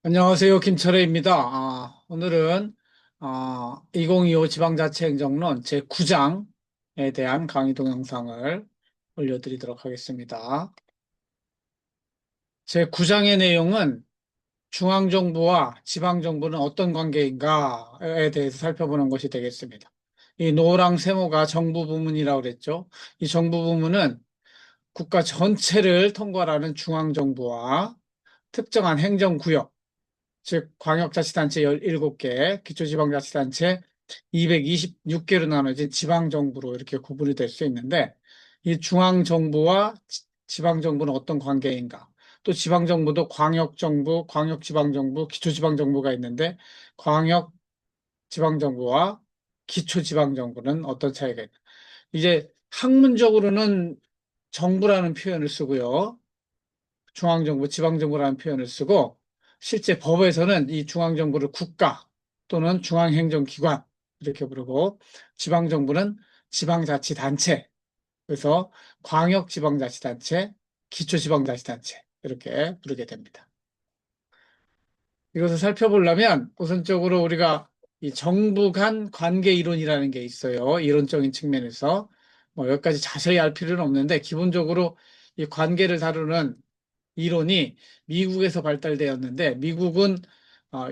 안녕하세요. 김철회입니다. 오늘은 2025 지방자치행정론 제9장에 대한 강의 동영상을 올려드리도록 하겠습니다. 제9장의 내용은 중앙정부와 지방정부는 어떤 관계인가에 대해서 살펴보는 것이 되겠습니다. 이 노랑 세모가 정부 부문이라고 그랬죠. 이 정부 부문은 국가 전체를 통괄하는 중앙정부와 특정한 행정구역, 즉 광역자치단체 17개, 기초지방자치단체 226개로 나눠진 지방정부로 이렇게 구분이 될 수 있는데, 이 중앙정부와 지방정부는 어떤 관계인가? 또 지방정부도 광역정부, 광역지방정부, 기초지방정부가 있는데, 광역지방정부와 기초지방정부는 어떤 차이가 있나? 이제 학문적으로는 정부라는 표현을 쓰고요. 중앙정부, 지방정부라는 표현을 쓰고 실제 법에서는 이 중앙정부를 국가 또는 중앙행정기관 이렇게 부르고 지방정부는 지방자치단체, 그래서 광역지방자치단체, 기초지방자치단체 이렇게 부르게 됩니다. 이것을 살펴보려면 우선적으로 우리가 이 정부 간 관계 이론이라는 게 있어요. 이론적인 측면에서 뭐 여기까지 자세히 알 필요는 없는데 기본적으로 이 관계를 다루는 이론이 미국에서 발달되었는데 미국은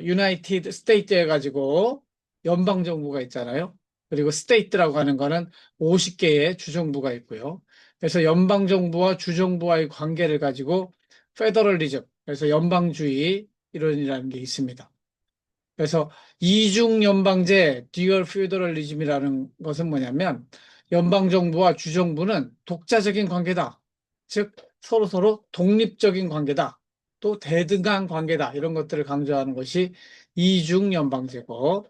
유나이티드 스테이트 해가지고 연방 정부가 있잖아요. 그리고 스테이트라고 하는 거는 50개의 주정부가 있고요. 그래서 연방 정부와 주정부와의 관계를 가지고 페더럴리즘, 그래서 연방주의 이론이라는 게 있습니다. 그래서 이중 연방제, 듀얼 페더럴리즘이라는 것은 뭐냐면 연방 정부와 주정부는 독자적인 관계다. 즉 서로 독립적인 관계다. 또 대등한 관계다. 이런 것들을 강조하는 것이 이중 연방제고,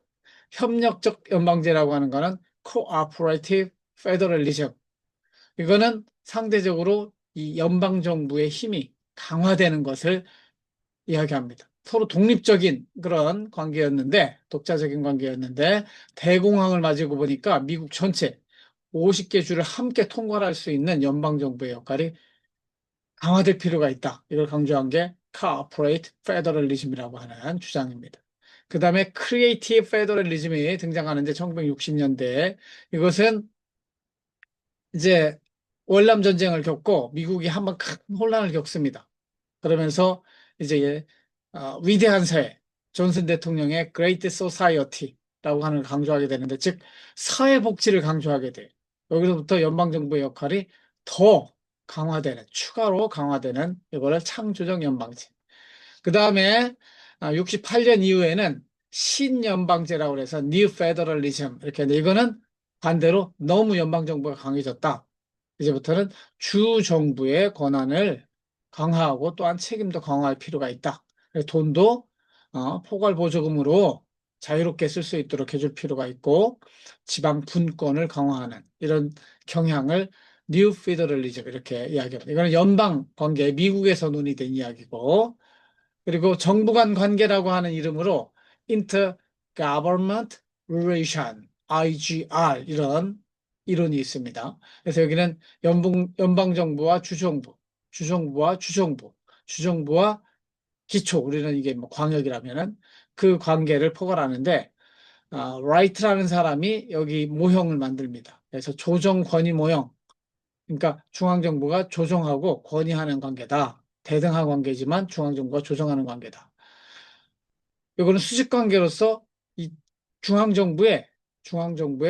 협력적 연방제라고 하는 거는 코오퍼레이티브 페더럴리즘. 이거는 상대적으로 이 연방 정부의 힘이 강화되는 것을 이야기합니다. 서로 독립적인 그런 관계였는데, 독자적인 관계였는데, 대공황을 맞이고 보니까 미국 전체 50개 주를 함께 통괄할 수 있는 연방정부의 역할이 강화될 필요가 있다. 이걸 강조한 게 Corporate Federalism이라고 하는 주장입니다. 그 다음에 Creative Federalism이 등장하는데 1960년대에 이것은 이제 월남 전쟁을 겪고 미국이 한번 큰 혼란을 겪습니다. 그러면서 이제 위대한 사회, 존슨 대통령의 Great Society라고 하는 걸 강조하게 되는데, 즉 사회복지를 강조하게 돼요. 여기서부터 연방정부의 역할이 더 강화되는, 추가로 강화되는 이거를 창조적 연방제. 그 다음에 68년 이후에는 신연방제라고 해서 New Federalism 이렇게 했는데, 이거는 반대로 너무 연방정부가 강해졌다. 이제부터는 주정부의 권한을 강화하고 또한 책임도 강화할 필요가 있다. 그래서 돈도 포괄보조금으로 자유롭게 쓸 수 있도록 해줄 필요가 있고, 지방 분권을 강화하는 이런 경향을 뉴 페더럴리즘 이렇게 이야기합니다. 이거는 연방 관계, 미국에서 논의된 이야기고, 그리고 정부 간 관계라고 하는 이름으로 Intergovernment Relation, IGR 이런 이론이 있습니다. 그래서 여기는 연방정부와 주정부, 주정부와 주정부, 주정부와 기초, 우리는 이게 뭐 광역이라면은 그 관계를 포괄하는데, 라이트라는 사람이 여기 모형을 만듭니다. 그래서 조정 권위 모형, 그러니까 중앙정부가 조정하고 권위하는 관계다. 대등한 관계지만 중앙정부가 조정하는 관계다. 이거는 수직 관계로서 이 중앙정부에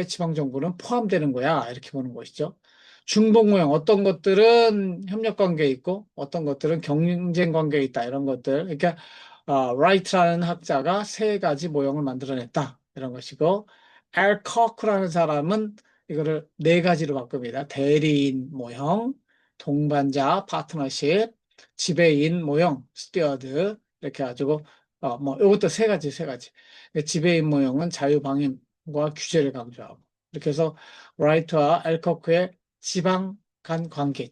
지방정부는 포함되는 거야. 이렇게 보는 것이죠. 중복 모형, 어떤 것들은 협력 관계에 있고, 어떤 것들은 경쟁 관계에 있다. 이런 것들. 그러니까, 라이트라는 학자가 세 가지 모형을 만들어냈다. 이런 것이고, 알커크라는 사람은 이거를 네 가지로 바꿉니다. 대리인 모형, 동반자, 파트너십, 지배인 모형, 스튜어드, 이렇게 해가지고 뭐, 이것도 세 가지. 지배인 모형은 자유방임과 규제를 강조하고. 이렇게 해서 라이트와 엘커크의 지방 간 관계,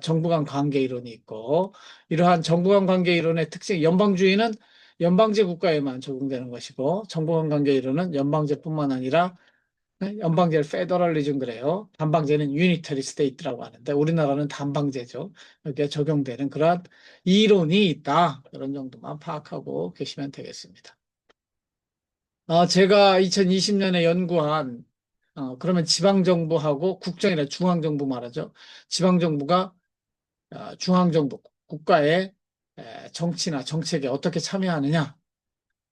정부 간 관계 이론이 있고, 이러한 정부 간 관계 이론의 특징, 연방주의는 연방제 국가에만 적용되는 것이고, 정부 간 관계 이론은 연방제뿐만 아니라 네? 연방제를 페더럴리즘 그래요. 단방제는 유니터리 스테이트라고 하는데 우리나라는 단방제죠. 여기에 적용되는 그러한 이론이 있다. 이런 정도만 파악하고 계시면 되겠습니다. 제가 2020년에 연구한 그러면 지방정부하고 국정이라 중앙정부 말하죠. 지방정부가 중앙정부 국가의 정치나 정책에 어떻게 참여하느냐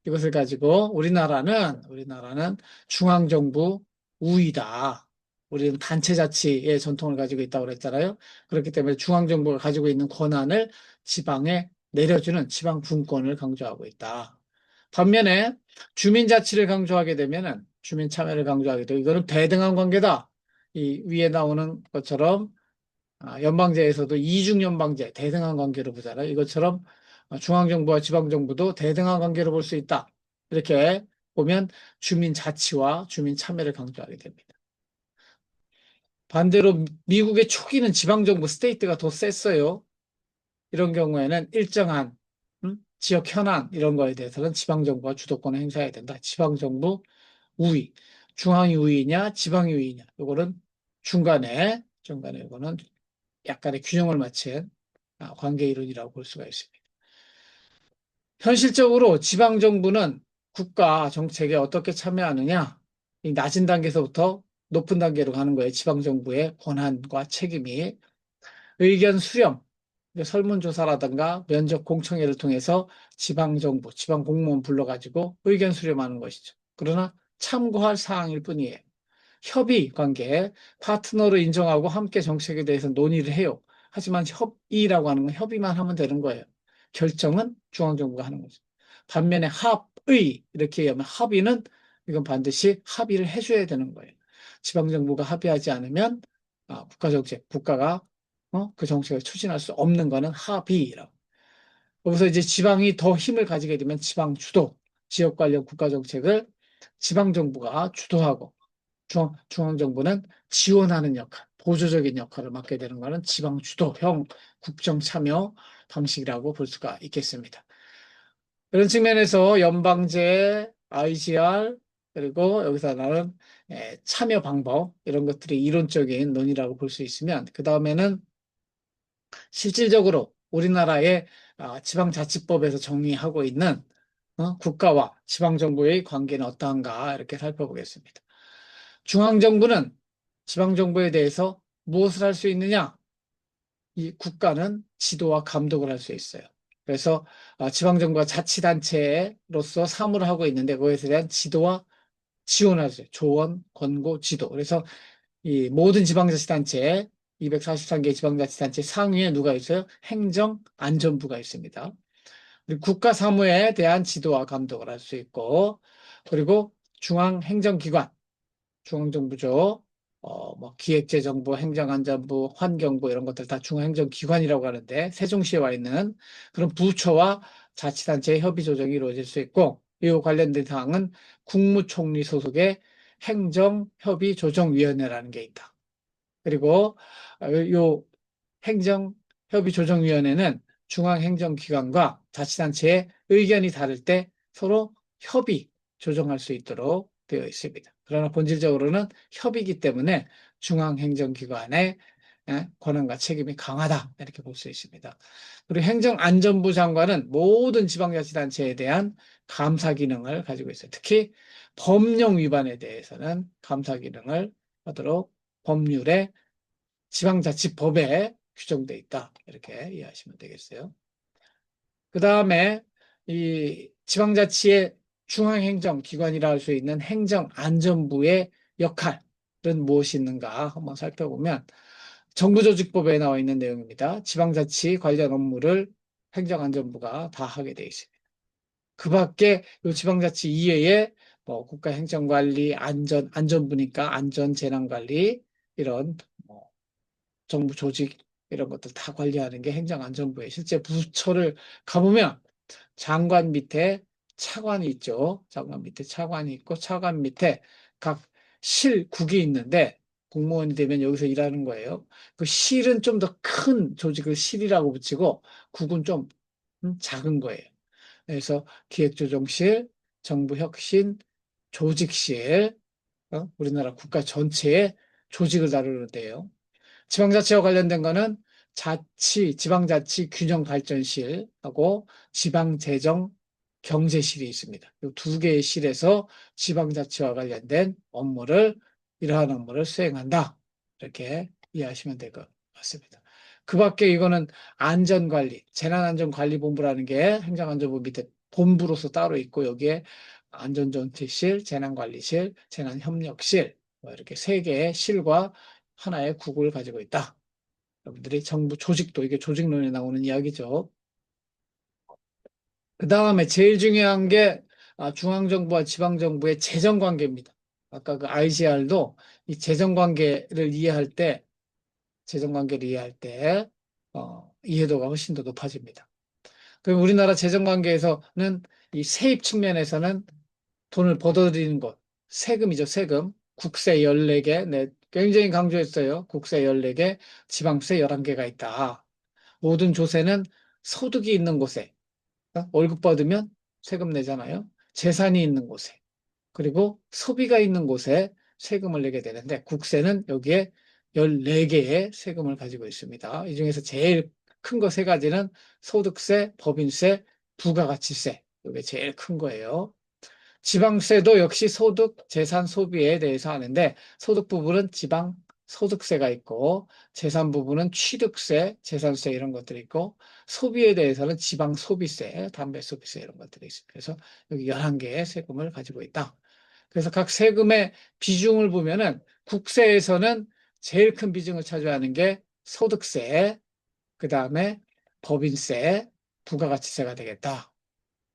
이것을 가지고 우리나라는 중앙정부 우위다. 우리는 단체자치의 전통을 가지고 있다고 그랬잖아요. 그렇기 때문에 중앙정부가 가지고 있는 권한을 지방에 내려주는 지방분권을 강조하고 있다. 반면에 주민자치를 강조하게 되면은 주민 참여를 강조하게 되고 이거는 배등한 관계다. 이 위에 나오는 것처럼 연방제에서도 이중연방제, 대등한 관계로 보잖아요. 이것처럼 중앙정부와 지방정부도 대등한 관계로 볼 수 있다. 이렇게 보면 주민 자치와 주민 참여를 강조하게 됩니다. 반대로 미국의 초기는 지방정부, 스테이트가 더 셌어요. 이런 경우에는 일정한 지역 현안 이런 거에 대해서는 지방정부가 주도권을 행사해야 된다. 지방정부 우위, 중앙이 우위냐, 지방이 우위냐. 이거는 중간에 이거는 약간의 균형을 맞춘 관계 이론이라고 볼 수가 있습니다. 현실적으로 지방정부는 국가 정책에 어떻게 참여하느냐, 이 낮은 단계에서부터 높은 단계로 가는 거예요. 지방정부의 권한과 책임이. 의견 수렴, 설문조사라든가 면접 공청회를 통해서 지방정부, 지방공무원 불러가지고 의견 수렴하는 것이죠. 그러나 참고할 사항일 뿐이에요. 협의 관계, 파트너를 인정하고 함께 정책에 대해서 논의를 해요. 하지만 협의라고 하는 건 협의만 하면 되는 거예요. 결정은 중앙정부가 하는 거죠. 반면에 합의, 이렇게 하면 합의는 이건 반드시 합의를 해줘야 되는 거예요. 지방정부가 합의하지 않으면 국가정책, 국가가 그 정책을 추진할 수 없는 거는 합의라고. 거기서 이제 지방이 더 힘을 가지게 되면 지방 주도, 지역 관련 국가정책을 지방정부가 주도하고 중앙정부는 지원하는 역할, 보조적인 역할을 맡게 되는 것은 지방 주도형 국정 참여 방식이라고 볼 수가 있겠습니다. 그런 측면에서 연방제, IGR, 그리고 여기서 나는 참여 방법, 이런 것들이 이론적인 논의라고 볼 수 있으면, 그 다음에는 실질적으로 우리나라의 지방자치법에서 정의하고 있는 국가와 지방정부의 관계는 어떠한가, 이렇게 살펴보겠습니다. 중앙정부는 지방정부에 대해서 무엇을 할 수 있느냐? 이 국가는 지도와 감독을 할 수 있어요. 그래서 지방정부가 자치단체로서 사무를 하고 있는데 그것에 대한 지도와 지원할 수 있어요. 조언, 권고, 지도. 그래서 이 모든 지방자치단체, 243개 지방자치단체 상위에 누가 있어요? 행정안전부가 있습니다. 그리고 국가 사무에 대한 지도와 감독을 할 수 있고, 그리고 중앙행정기관, 중앙정부죠. 뭐 기획재정부, 행정안전부, 환경부 이런 것들 다 중앙행정기관이라고 하는데 세종시에 와 있는 그런 부처와 자치단체의 협의 조정이 이루어질 수 있고 이 관련된 사항은 국무총리 소속의 행정협의조정위원회라는 게 있다. 그리고 요 행정협의조정위원회는 중앙행정기관과 자치단체의 의견이 다를 때 서로 협의, 조정할 수 있도록 되어 있습니다. 그러나 본질적으로는 협의이기 때문에 중앙행정기관의 권한과 책임이 강하다. 이렇게 볼 수 있습니다. 그리고 행정안전부 장관은 모든 지방자치단체에 대한 감사 기능을 가지고 있어요. 특히 법령 위반에 대해서는 감사 기능을 하도록 법률에 지방자치법에 규정돼 있다. 이렇게 이해하시면 되겠어요. 그 다음에 이 지방자치의 중앙행정기관이라 할 수 있는 행정안전부의 역할은 무엇이 있는가 한번 살펴보면 정부조직법에 나와 있는 내용입니다. 지방자치 관련 업무를 행정안전부가 다 하게 돼 있습니다. 그 밖에 이 지방자치 이외에 뭐 국가행정관리, 안전부니까 안전재난관리 이런 뭐 정부 조직 이런 것들 다 관리하는 게 행정안전부에 실제 부처를 가보면 장관 밑에 차관이 있죠. 장관 밑에 차관이 있고 차관 밑에 각 실국이 있는데 공무원이 되면 여기서 일하는 거예요. 그 실은 좀 더 큰 조직을 실이라고 붙이고 국은 좀 작은 거예요. 그래서 기획조정실, 정부혁신, 조직실, 우리나라 국가 전체의 조직을 다루는데요. 지방자치와 관련된 거는 지방자치 균형발전실하고 지방재정경제실이 있습니다. 이 두 개의 실에서 지방자치와 관련된 이러한 업무를 수행한다. 이렇게 이해하시면 될 것 같습니다. 그 밖에 이거는 안전관리, 재난안전관리본부라는 게 행정안전부 밑에 본부로서 따로 있고 여기에 안전정책실, 재난관리실, 재난협력실 뭐 이렇게 세 개의 실과 하나의 국을 가지고 있다. 여러분들이 정부 조직도 이게 조직론에 나오는 이야기죠. 그 다음에 제일 중요한 게 중앙정부와 지방정부의 재정관계입니다. 아까 그 ICR도 이 재정관계를 이해할 때, 이해도가 훨씬 더 높아집니다. 그럼 우리나라 재정관계에서는 이 세입 측면에서는 돈을 벌어들이는 것, 세금이죠, 세금. 국세 14개, 네, 굉장히 강조했어요. 국세 14개, 지방세 11개가 있다. 모든 조세는 소득이 있는 곳에, 월급 받으면 세금 내잖아요. 재산이 있는 곳에, 그리고 소비가 있는 곳에 세금을 내게 되는데, 국세는 여기에 14개의 세금을 가지고 있습니다. 이 중에서 제일 큰 거 세 가지는 소득세, 법인세, 부가가치세. 이게 제일 큰 거예요. 지방세도 역시 소득, 재산, 소비에 대해서 하는데 소득 부분은 지방 소득세가 있고 재산 부분은 취득세, 재산세 이런 것들이 있고 소비에 대해서는 지방 소비세, 담배 소비세 이런 것들이 있습니다. 그래서 여기 11개의 세금을 가지고 있다. 그래서 각 세금의 비중을 보면은 국세에서는 제일 큰 비중을 차지하는 게 소득세, 그 다음에 법인세, 부가가치세가 되겠다.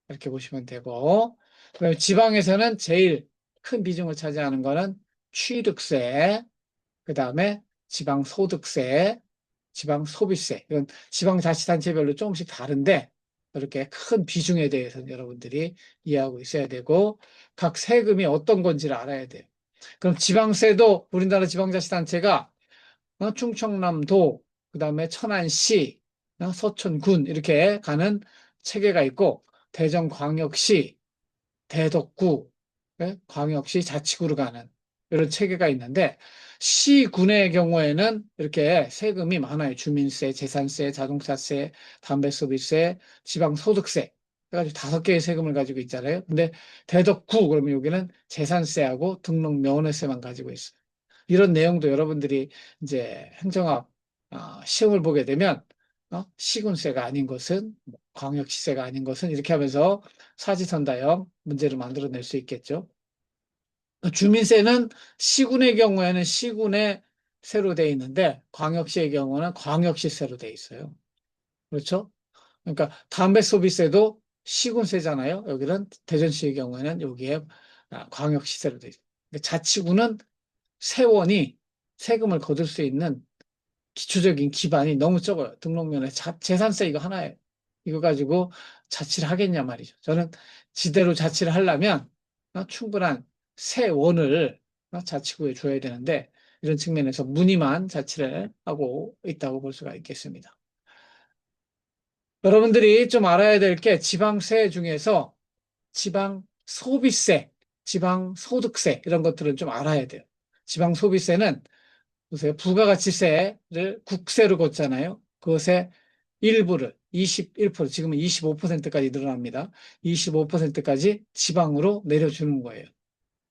이렇게 보시면 되고, 그다음에 지방에서는 제일 큰 비중을 차지하는 거는 취득세, 그 다음에 지방소득세, 지방소비세. 이건 지방자치단체별로 조금씩 다른데, 이렇게 큰 비중에 대해서는 여러분들이 이해하고 있어야 되고, 각 세금이 어떤 건지를 알아야 돼요. 그럼 지방세도 우리나라 지방자치단체가 충청남도, 그 다음에 천안시, 서천군 이렇게 가는 체계가 있고 대전광역시, 대덕구, 광역시 자치구로 가는 이런 체계가 있는데 시군의 경우에는 이렇게 세금이 많아요. 주민세, 재산세, 자동차세, 담배소비세, 지방소득세 해가지고 5개의 세금을 가지고 있잖아요. 근데 대덕구 그러면 여기는 재산세하고 등록면허세만 가지고 있어요. 이런 내용도 여러분들이 이제 행정학 시험을 보게 되면 시군세가 아닌 것은 뭐 광역시세가 아닌 것은 이렇게 하면서 사지선다형 문제를 만들어낼 수 있겠죠. 주민세는 시군의 경우에는 시군에 세로 돼 있는데 광역시의 경우는 광역시세로 돼 있어요. 그렇죠? 그러니까 담배소비세도 시군세잖아요. 여기는 대전시의 경우에는 여기에 광역시세로 돼 있어요. 자치구는 세원이 세금을 거둘 수 있는 기초적인 기반이 너무 적어요. 등록면에 재산세 이거 하나에 이거 가지고 자치를 하겠냐 말이죠. 저는 지대로 자치를 하려면 충분한 세원을 자치구에 줘야 되는데 이런 측면에서 무늬만 자치를 하고 있다고 볼 수가 있겠습니다. 여러분들이 좀 알아야 될 게 지방세 중에서 지방 소비세, 지방 소득세 이런 것들은 좀 알아야 돼요. 지방 소비세는 보세요. 부가가치세를 국세로 걷잖아요. 그것의 일부를 21%, 지금은 25%까지 늘어납니다. 25%까지 지방으로 내려주는 거예요.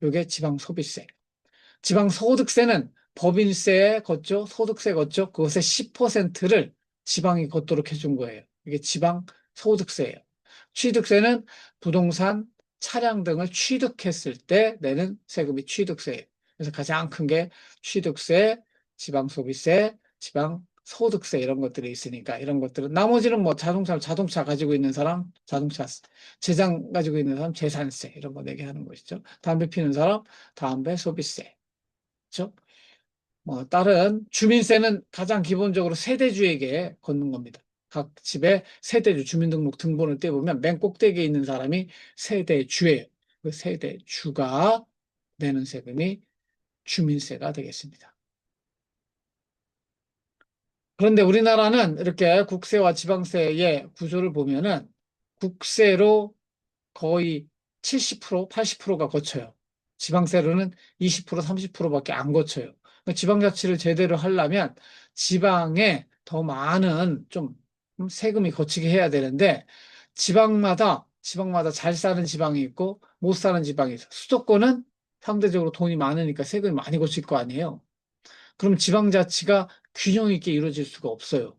이게 지방 소비세. 지방 소득세는 법인세 걷죠, 소득세 걷죠. 그것의 10%를 지방이 걷도록 해준 거예요. 이게 지방 소득세예요. 취득세는 부동산, 차량 등을 취득했을 때 내는 세금이 취득세예요. 그래서 가장 큰 게 취득세, 지방 소비세, 지방 소득세 이런 것들이 있으니까 이런 것들은 나머지는 뭐 자동차 가지고 있는 사람 자동차 재산 가지고 있는 사람 재산세 이런 거 내게 하는 것이죠. 담배 피는 사람 담배 소비세. 그렇죠? 뭐 다른 주민세는 가장 기본적으로 세대주에게 걷는 겁니다. 각 집에 세대주 주민등록 등본을 떼보면 맨 꼭대기에 있는 사람이 세대주예요. 그 세대주가 내는 세금이 주민세가 되겠습니다. 그런데 우리나라는 이렇게 국세와 지방세의 구조를 보면은 국세로 거의 70%, 80%가 거쳐요. 지방세로는 20%, 30%밖에 안 거쳐요. 그러니까 지방자치를 제대로 하려면 지방에 더 많은 좀 세금이 거치게 해야 되는데 지방마다 잘 사는 지방이 있고 못 사는 지방이 있어. 수도권은 상대적으로 돈이 많으니까 세금이 많이 거칠 거 아니에요. 그럼 지방자치가 균형 있게 이루어질 수가 없어요.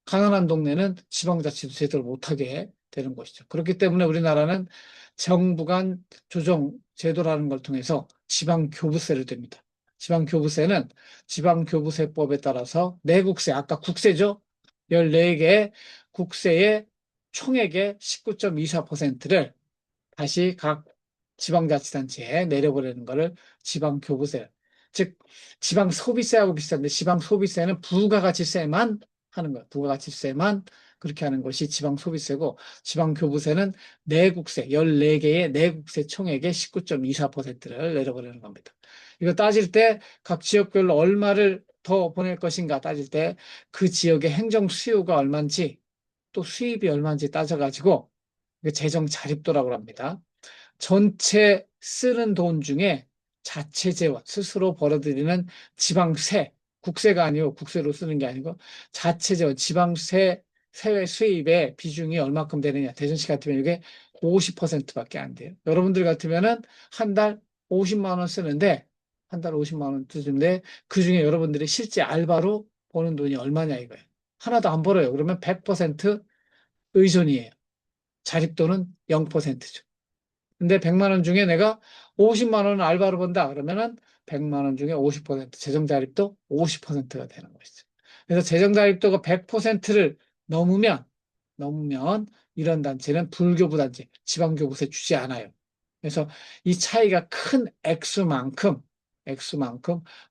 가난한 동네는 지방자치도 제대로 못하게 되는 것이죠. 그렇기 때문에 우리나라는 정부 간 조정 제도라는 걸 통해서 지방교부세를 뗍니다. 지방교부세는 지방교부세법에 따라서 내국세, 아까 국세죠? 14개 국세의 총액의 19.24%를 다시 각 지방자치단체에 내려보내는 것을 지방교부세, 즉 지방소비세하고 비슷한데 지방소비세는 부가가치세만 하는 거예요. 부가가치세만 그렇게 하는 것이 지방소비세고 지방교부세는 내국세, 14개의 내국세 총액의 19.24%를 내려보내는 겁니다. 이거 따질 때 각 지역별로 얼마를 더 보낼 것인가 따질 때 그 지역의 행정 수요가 얼마인지 또 수입이 얼마인지 따져가지고 재정 자립도라고 합니다. 전체 쓰는 돈 중에 자체재원, 스스로 벌어들이는 지방세, 국세가 아니고 국세로 쓰는 게 아니고 자체재원, 지방세, 세외 수입의 비중이 얼마큼 되느냐. 대전시 같으면 이게 50%밖에 안 돼요. 여러분들 같으면은 한 달 50만 원 쓰는데, 한 달 50만 원 쓰는데, 그 중에 여러분들이 실제 알바로 버는 돈이 얼마냐 이거예요. 하나도 안 벌어요. 그러면 100% 의존이에요. 자립도는 0%죠. 근데 100만 원 중에 내가 50만 원을 알바로 번다. 그러면은 100만 원 중에 50% 재정자립도 50%가 되는 것이죠. 그래서 재정자립도가 100%를 넘으면 이런 단체는 불교부 단체, 지방교부세 주지 않아요. 그래서 이 차이가 큰 액수만큼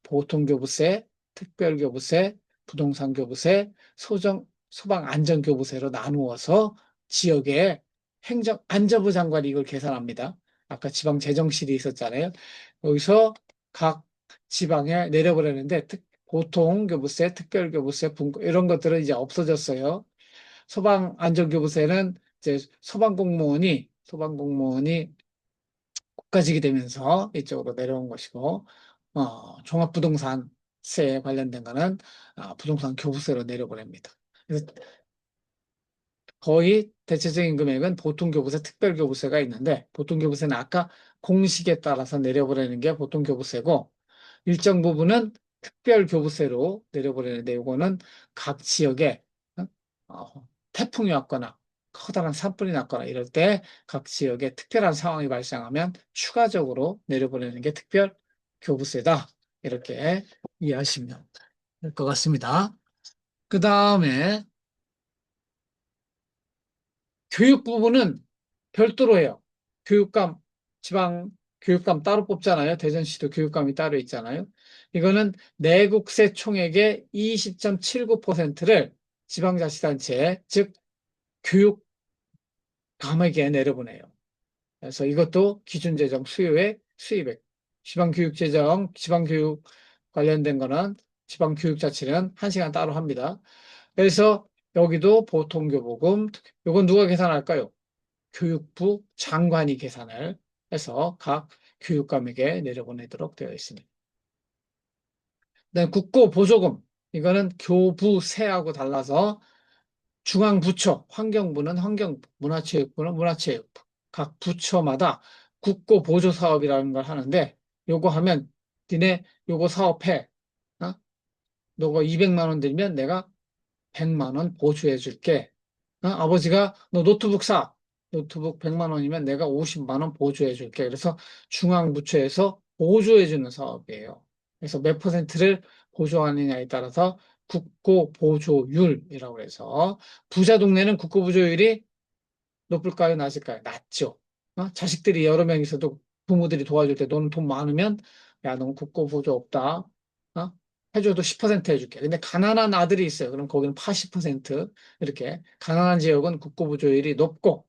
보통교부세, 특별교부세, 부동산교부세, 소방안전교부세로 나누어서 지역의 안전부 장관이 이걸 계산합니다. 아까 지방재정실이 있었잖아요. 여기서 각 지방에 내려보내는데 보통교부세, 특별교부세, 이런 것들은 이제 없어졌어요. 소방안전교부세는 이제 소방공무원이 국가직이 되면서 이쪽으로 내려온 것이고, 종합부동산세에 관련된 거는 부동산 교부세로 내려보냅니다. 그래서 거의 대체적인 금액은 보통교부세, 특별교부세가 있는데, 보통교부세는 아까 공식에 따라서 내려보내는 게 보통교부세고, 일정 부분은 특별교부세로 내려보내는데, 이거는 각 지역에 어, 태풍이 왔거나 커다란 산불이 났거나 이럴 때 각 지역에 특별한 상황이 발생하면 추가적으로 내려보내는 게 특별교부세다. 이렇게 이해하시면 될 것 같습니다. 그 다음에 교육 부분은 별도로 해요. 교육감, 지방 교육감 따로 뽑잖아요. 대전시도 교육감이 따로 있잖아요. 이거는 내국세 총액의 20.79%를 지방자치단체, 즉 교육감에게 내려보내요. 그래서 이것도 기준재정 수요의 수입액. 지방교육 관련된 거는 지방교육자치는 1시간 따로 합니다. 그래서 여기도 보통교부금, 이건 누가 계산할까요? 교육부 장관이 계산을 해서 각 교육감에게 내려보내도록 되어 있습니다. 국고보조금, 이거는 교부세하고 달라서 중앙부처, 환경부는 환경부, 문화체육부는 문화체육부, 각 부처마다 국고보조사업이라는 걸 하는데, 요거 하면, 니네 요거 사업해. 어? 너가 200만 원 들면 내가 100만 원 보조해 줄게. 아버지가 너 노트북 사. 노트북 100만 원이면 내가 50만 원 보조해 줄게. 그래서 중앙부처에서 보조해 주는 사업이에요. 그래서 몇 퍼센트를 보조하느냐에 따라서 국고보조율이라고 해서 부자 동네는 국고보조율이 높을까요? 낮을까요? 낮죠. 자식들이 여러 명 있어도 부모들이 도와줄 때 너는 돈 많으면 야, 너는 국고보조 없다. 어? 해줘도 10% 해줄게. 근데 가난한 아들이 있어요. 그럼 거기는 80% 이렇게 가난한 지역은 국고보조율이 높고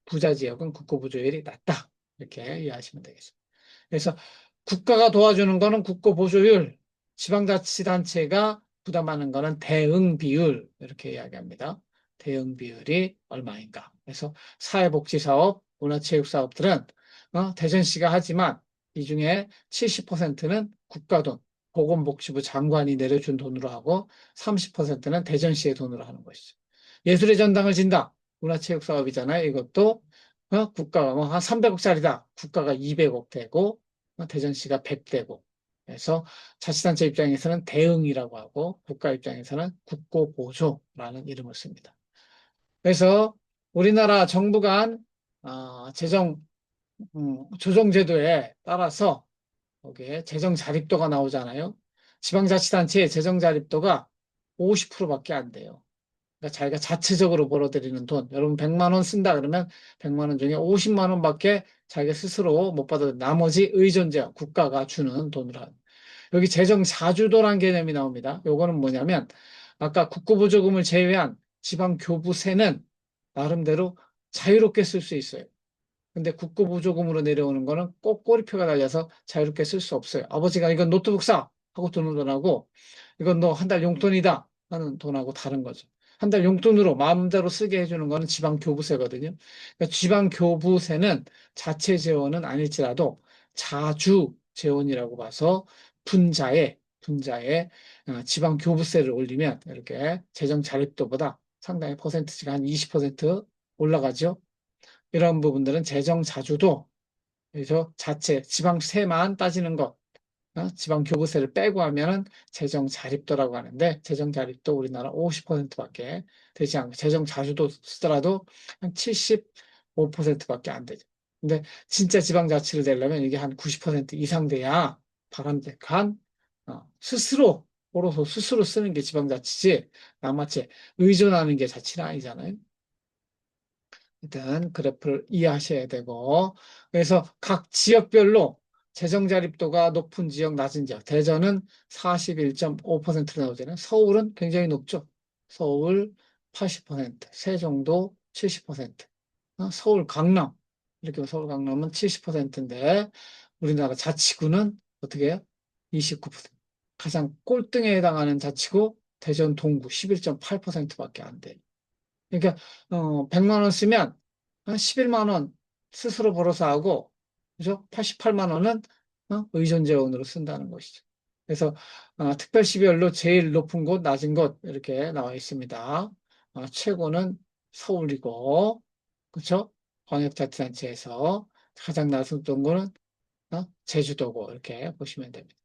부자 지역은 국고보조율이 낮다. 이렇게 이해하시면 되겠습니다. 그래서 국가가 도와주는 거는 국고보조율, 지방자치단체가 부담하는 거는 대응비율 이렇게 이야기합니다. 대응비율이 얼마인가. 그래서 사회복지사업, 문화체육사업들은 대전시가 하지만 이 중에 70%는 국가돈, 보건복지부 장관이 내려준 돈으로 하고 30%는 대전시의 돈으로 하는 것이죠. 예술의 전당을 진다. 문화체육 사업이잖아요. 이것도 국가가 뭐 한 300억짜리다. 국가가 200억 되고 대전시가 100 되고. 그래서 자치단체 입장에서는 대응이라고 하고 국가 입장에서는 국고보조라는 이름을 씁니다. 그래서 우리나라 정부가 한 재정 조정제도에 따라서 거기에 재정 자립도가 나오잖아요. 지방자치단체의 재정 자립도가 50%밖에 안 돼요. 그러니까 자기가 자체적으로 벌어들이는 돈, 여러분 100만 원 쓴다 그러면 100만 원 중에 50만 원밖에 자기가 스스로 못 받아 나머지 의존제 국가가 주는 돈으로 하는. 여기 재정 자주도란 개념이 나옵니다. 요거는 뭐냐면 아까 국고보조금을 제외한 지방 교부세는 나름대로 자유롭게 쓸 수 있어요. 근데 국고보조금으로 내려오는 거는 꼭 꼬리표가 달려서 자유롭게 쓸 수 없어요. 아버지가 이건 노트북 사! 하고 드는 돈하고 이건 너 한 달 용돈이다! 하는 돈하고 다른 거죠. 한 달 용돈으로 마음대로 쓰게 해주는 거는 지방교부세거든요. 그러니까 지방교부세는 자체 재원은 아닐지라도 자주 재원이라고 봐서 분자에 지방교부세를 올리면 이렇게 재정 자립도보다 상당히 퍼센트지가 한 20% 올라가죠. 이런 부분들은 재정 자주도, 그래서 자체 지방세만 따지는 것, 지방 교부세를 빼고 하면은 재정 자립도라고 하는데 재정 자립도 우리나라 50%밖에 되지 않고 재정 자주도 쓰더라도 한 75%밖에 안 되죠. 근데 진짜 지방자치를 되려면 이게 한 90% 이상 돼야 바람직한 스스로 오로서 스스로 쓰는 게 지방자치지 나마치 의존하는 게 자치는 아니잖아요. 일단 그래프를 이해하셔야 되고 그래서 각 지역별로 재정 자립도가 높은 지역, 낮은 지역. 대전은 41.5%로 나오잖아요. 서울은 굉장히 높죠. 서울 80%, 세종도 70%, 서울 강남 이렇게 서울 강남은 70%인데 우리나라 자치구는 어떻게 해요? 29%. 가장 꼴등에 해당하는 자치구 대전 동구 11.8%밖에 안 돼요. 그러니까 100만 원 쓰면 한 11만 원 스스로 벌어서 하고 그죠? 88만 원은 의존재원으로 쓴다는 것이죠. 그래서 특별시별로 제일 높은 곳, 낮은 곳 이렇게 나와 있습니다. 최고는 서울이고 그렇죠? 광역자치단체에서 가장 낮은 곳은 제주도고 이렇게 보시면 됩니다.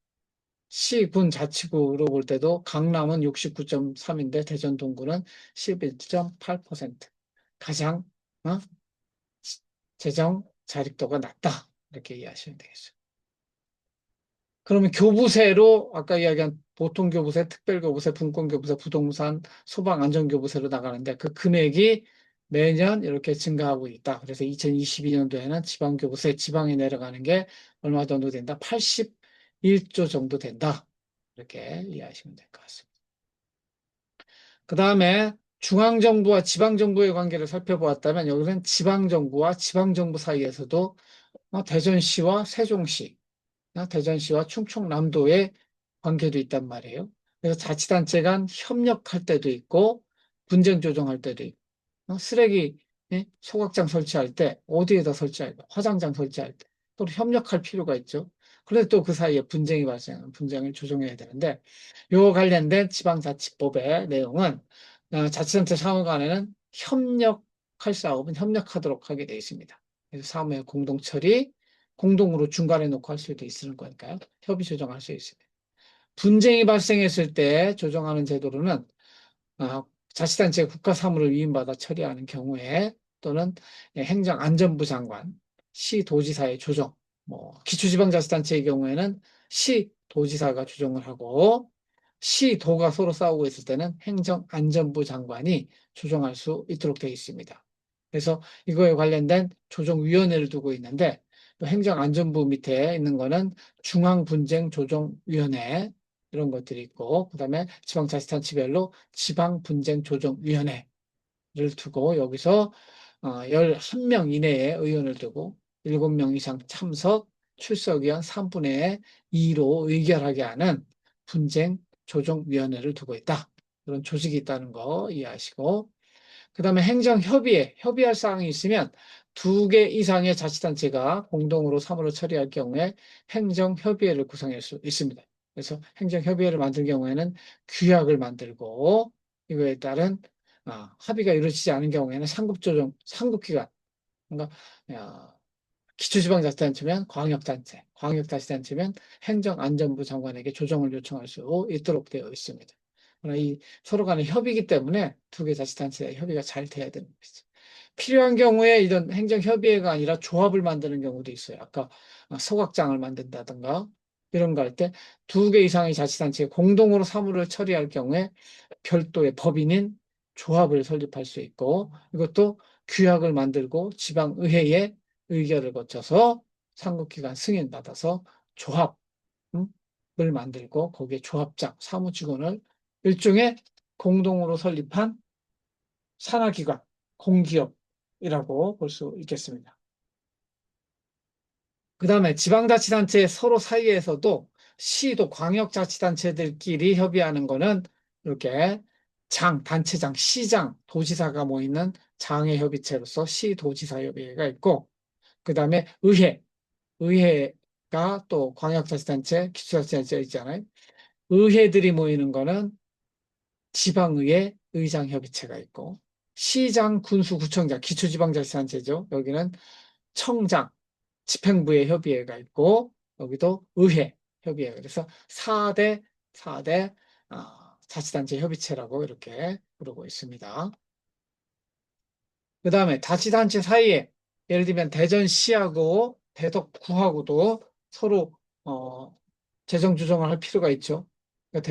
시군 자치구로 볼 때도 강남은 69.3인데 대전 동구는 11.8%. 가장 어? 재정 자립도가 낮다. 이렇게 이해하시면 되겠어요. 그러면 교부세로 아까 이야기한 보통교부세, 특별교부세, 분권교부세, 부동산, 소방안전교부세로 나가는데 그 금액이 매년 이렇게 증가하고 있다. 그래서 2022년도에는 지방교부세, 지방에 내려가는 게 얼마 정도 된다? 81조 정도 된다. 이렇게 이해하시면 될 것 같습니다. 그 다음에 중앙정부와 지방정부의 관계를 살펴보았다면 여기는 지방정부와 지방정부 사이에서도 대전시와 세종시, 대전시와 충청남도의 관계도 있단 말이에요. 그래서 자치단체 간 협력할 때도 있고 분쟁 조정할 때도 있고 쓰레기 소각장 설치할 때 어디에다 설치할까? 화장장 설치할 때 또 협력할 필요가 있죠. 그래서 또 그 사이에 분쟁이 발생하면 분쟁을 조정해야 되는데 요 관련된 지방자치법의 내용은 자치단체 상호 간에는 협력할 사업은 협력하도록 하게 되어 있습니다. 그래서 사무의 공동 처리, 공동으로 중간에 놓고 할 수도 있는 거니까요. 협의 조정할 수 있습니다. 분쟁이 발생했을 때 조정하는 제도로는 자치단체 국가 사무를 위임받아 처리하는 경우에 또는 행정안전부 장관, 시도지사의 조정, 뭐 기초지방자치단체의 경우에는 시도지사가 조정을 하고 시도가 서로 싸우고 있을 때는 행정안전부 장관이 조정할 수 있도록 되어 있습니다. 그래서 이거에 관련된 조정위원회를 두고 있는데 또 행정안전부 밑에 있는 거는 중앙분쟁조정위원회 이런 것들이 있고 그다음에 지방자치단체별로 지방분쟁조정위원회를 두고 여기서 11명 이내의 의원을 두고 7명 이상 참석 출석위원 3분의 2로 의결하게 하는 분쟁조정위원회를 두고 있다. 그런 조직이 있다는 거 이해하시고 그 다음에 행정협의회, 협의할 사항이 있으면 두 개 이상의 자치단체가 공동으로 사무를 처리할 경우에 행정협의회를 구성할 수 있습니다. 그래서 행정협의회를 만들 경우에는 규약을 만들고 이거에 따른 합의가 이루어지지 않은 경우에는 상급조정, 상급기관, 그러니까 기초지방자치단체면 광역단체, 광역자치단체면 행정안전부 장관에게 조정을 요청할 수 있도록 되어 있습니다. 그러나 이 서로 간의 협의이기 때문에 두 개 자치단체의 협의가 잘 돼야 되는 것이죠. 필요한 경우에 이런 행정협의회가 아니라 조합을 만드는 경우도 있어요. 아까 소각장을 만든다든가 이런 거 할 때 두 개 이상의 자치단체가 공동으로 사무를 처리할 경우에 별도의 법인인 조합을 설립할 수 있고 이것도 규약을 만들고 지방의회에 의결을 거쳐서 상급기관 승인받아서 조합을 만들고 거기에 조합장, 사무직원을 일종의 공동으로 설립한 산하기관, 공기업이라고 볼 수 있겠습니다. 그 다음에 지방자치단체 서로 사이에서도 시도 광역자치단체들끼리 협의하는 거는 이렇게 단체장, 시장, 도지사가 모이는 장애협의체로서 시도지사협의회가 있고 그 다음에 의회가 또 광역자치단체, 기초자치단체 있잖아요. 의회들이 모이는 거는 지방의회 의장협의체가 있고 시장, 군수, 구청장, 기초지방자치단체죠. 여기는 청장, 집행부의 협의회가 있고 여기도 의회 협의회. 그래서 4대 자치단체 협의체라고 이렇게 부르고 있습니다. 그 다음에 자치단체 사이에 예를 들면 대전시하고 대덕구하고도 서로 재정 조정을 할 필요가 있죠. 그러니까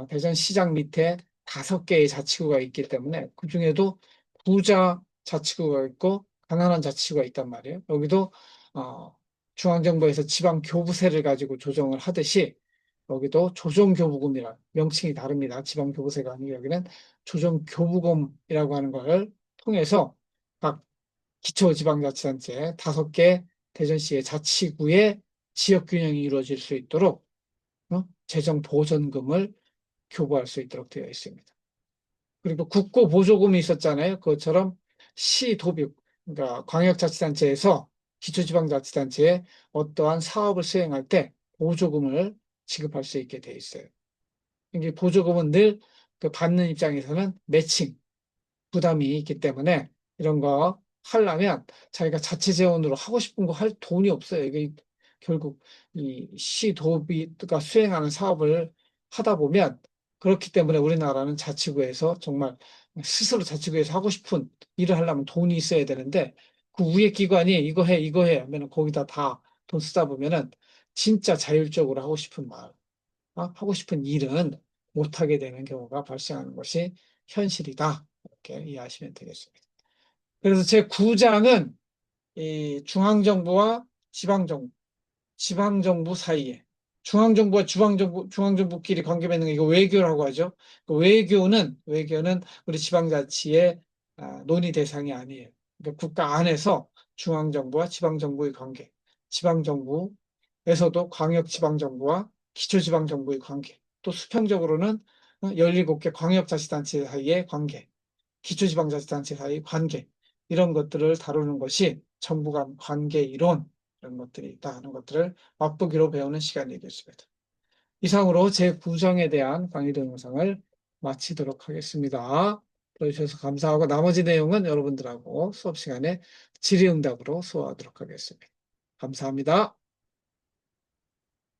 대전시장 밑에 5개의 자치구가 있기 때문에 그중에도 부자 자치구가 있고 가난한 자치구가 있단 말이에요. 여기도 중앙정부에서 지방교부세를 가지고 조정을 하듯이 여기도 조정교부금이라 명칭이 다릅니다. 지방교부세가 아니고 여기는 조정교부금이라고 하는 걸 통해서 각 기초지방자치단체 5개 대전시의 자치구의 지역균형이 이루어질 수 있도록 재정 보전금을 교부할 수 있도록 되어 있습니다. 그리고 국고보조금이 있었잖아요. 그것처럼 시도비, 그러니까 광역자치단체에서 기초지방자치단체에 어떠한 사업을 수행할 때 보조금을 지급할 수 있게 돼 있어요. 이게 보조금은 늘 그 받는 입장에서는 매칭, 부담이 있기 때문에 이런 거 하려면 자기가 자체 재원으로 하고 싶은 거 할 돈이 없어요. 이게 결국 이 시도비가 수행하는 사업을 하다 보면 그렇기 때문에 우리나라는 자치구에서 정말 스스로 자치구에서 하고 싶은 일을 하려면 돈이 있어야 되는데 그 위에 기관이 이거 해 하면 거기다 다 돈 쓰다 보면은 진짜 자율적으로 하고 싶은 마음, 하고 싶은 일은 못하게 되는 경우가 발생하는 것이 현실이다. 이렇게 이해하시면 되겠습니다. 그래서 제 9장은 이 중앙정부와 지방정부, 지방정부 사이에 중앙정부와 중앙정부끼리 관계 맺는 거 이거 외교라고 하죠. 그 외교는 우리 지방자치의 논의 대상이 아니에요. 그러니까 국가 안에서 중앙정부와 지방정부의 관계, 지방정부에서도 광역지방정부와 기초지방정부의 관계, 또 수평적으로는 17개 광역자치단체 사이의 관계, 기초지방자치단체 사이의 관계, 이런 것들을 다루는 것이 정부 간 관계 이론, 이런 것들이 있다 하는 것들을 맛보기로 배우는 시간이 되겠습니다. 이상으로 제9장에 대한 강의 동영상을 마치도록 하겠습니다. 들어주셔서 감사하고 나머지 내용은 여러분들하고 수업 시간에 질의응답으로 소화하도록 하겠습니다. 감사합니다.